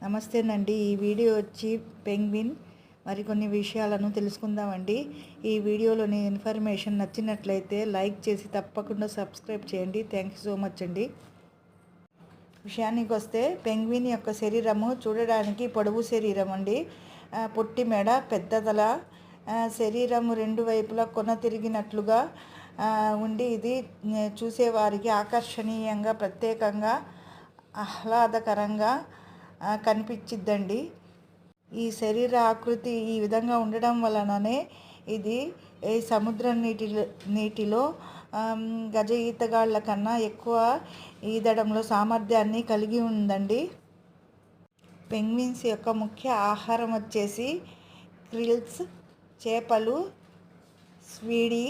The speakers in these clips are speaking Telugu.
నమస్తేనండి. ఈ వీడియో వచ్చి పెంగ్విన్ మరికొన్ని విషయాలను తెలుసుకుందామండి. ఈ వీడియోలోని ఇన్ఫర్మేషన్ నచ్చినట్లయితే లైక్ చేసి తప్పకుండా సబ్స్క్రైబ్ చేయండి. థ్యాంక్ యూ సో మచ్ అండి. విషయానికి వస్తే పెంగ్విన్ యొక్క శరీరము చూడడానికి పొడవు శరీరం అండి. పొట్టి మెడ, పెద్ద తల, శరీరము రెండు వైపులా కొన తిరిగినట్లుగా ఉండి ఇది చూసేవారికి ఆకర్షణీయంగా, ప్రత్యేకంగా, ఆహ్లాదకరంగా కనిపించిద్దండి. ఈ శరీర ఆకృతి ఈ విధంగా ఉండడం వలననే ఇది సముద్ర నీటిలో గజ ఈతగాళ్ళ కన్నా ఎక్కువ ఈదడంలో సామర్థ్యాన్ని కలిగి ఉందండి. పెంగ్విన్స్ యొక్క ముఖ్య ఆహారం వచ్చేసి క్రిల్స్, చేపలు, స్వీడి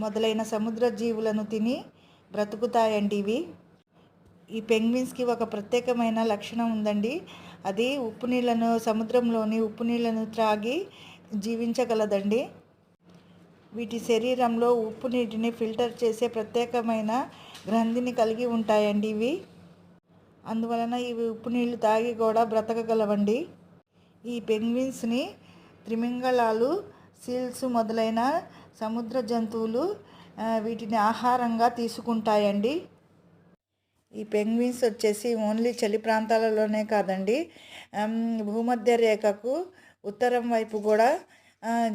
మొదలైన సముద్ర జీవులను తిని బ్రతుకుతాయండి. ఈ పెంగ్విన్స్కి ఒక ప్రత్యేకమైన లక్షణం ఉందండి. అది సముద్రంలోని ఉప్పు నీళ్ళను త్రాగి జీవించగలదండి. వీటి శరీరంలో ఉప్పు నీటిని ఫిల్టర్ చేసే ప్రత్యేకమైన గ్రంథిని కలిగి ఉంటాయండి ఇవి. అందువలన ఇవి ఉప్పు నీళ్ళు తాగి కూడా బ్రతకగలవండి. ఈ పెంగ్విన్స్ని త్రిమింగళాలు, సీల్స్ మొదలైన సముద్ర జంతువులు వీటిని ఆహారంగా తీసుకుంటాయండి. ఈ పెంగ్విన్స్ వచ్చేసి ఓన్లీ చలి ప్రాంతాలలోనే కాదండి, భూమధ్య రేఖకు ఉత్తరం వైపు కూడా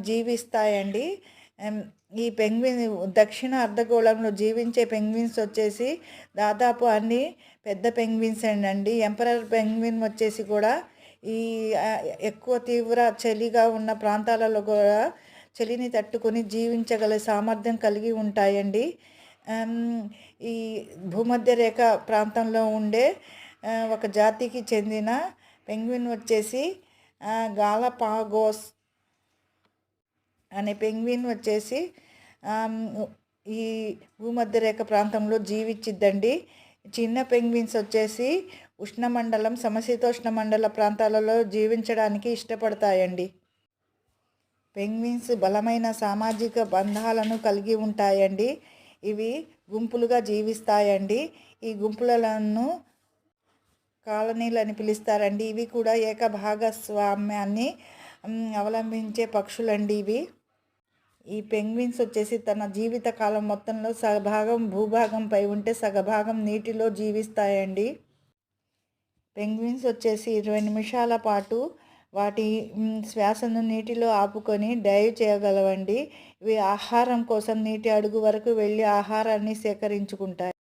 జీవిస్తాయండి. ఈ పెంగ్విన్ దక్షిణ అర్ధగోళంలో జీవించే పెంగ్విన్స్ వచ్చేసి దాదాపు అన్ని పెద్ద పెంగ్విన్స్ అండి. ఎంపరర్ పెంగ్విన్ వచ్చేసి కూడా ఈ ఎక్కువ తీవ్ర చలిగా ఉన్న ప్రాంతాలలో కూడా చలిని తట్టుకొని జీవించగల సామర్థ్యం కలిగి ఉంటాయండి. ఈ భూమధ్య రేఖ ప్రాంతంలో ఉండే ఒక జాతికి చెందిన పెంగ్విన్ వచ్చేసి గాలాపాగోస్ అనే పెంగ్విన్ వచ్చేసి ఈ భూమధ్య రేఖ ప్రాంతంలో జీవించిద్దండి. చిన్న పెంగ్విన్స్ వచ్చేసి ఉష్ణమండలం, సమశీతోష్ణ మండల ప్రాంతాలలో జీవించడానికి ఇష్టపడతాయండి. పెంగ్విన్స్ బలమైన సామాజిక బంధాలను కలిగి ఉంటాయండి. ఇవి గుంపులుగా జీవిస్తాయండి. ఈ గుంపులను కాలనీలు అని పిలుస్తారండి. ఇవి కూడా ఏకభాగస్వామ్యాన్ని అవలంబించే పక్షులండి ఇవి. ఈ పెంగ్విన్స్ వచ్చేసి తన జీవిత కాలం మొత్తంలో సగభాగం భూభాగంపై ఉంటే సగభాగం నీటిలో జీవిస్తాయండి. పెంగ్విన్స్ వచ్చేసి 20 నిమిషాల పాటు వాటి శ్వాసను నీటిలో ఆపుకొని డైవ్ చేయగలవండి. ఇవి ఆహారం కోసం నీటి అడుగు వరకు వెళ్ళి ఆహారాన్ని సేకరించుకుంటాయి.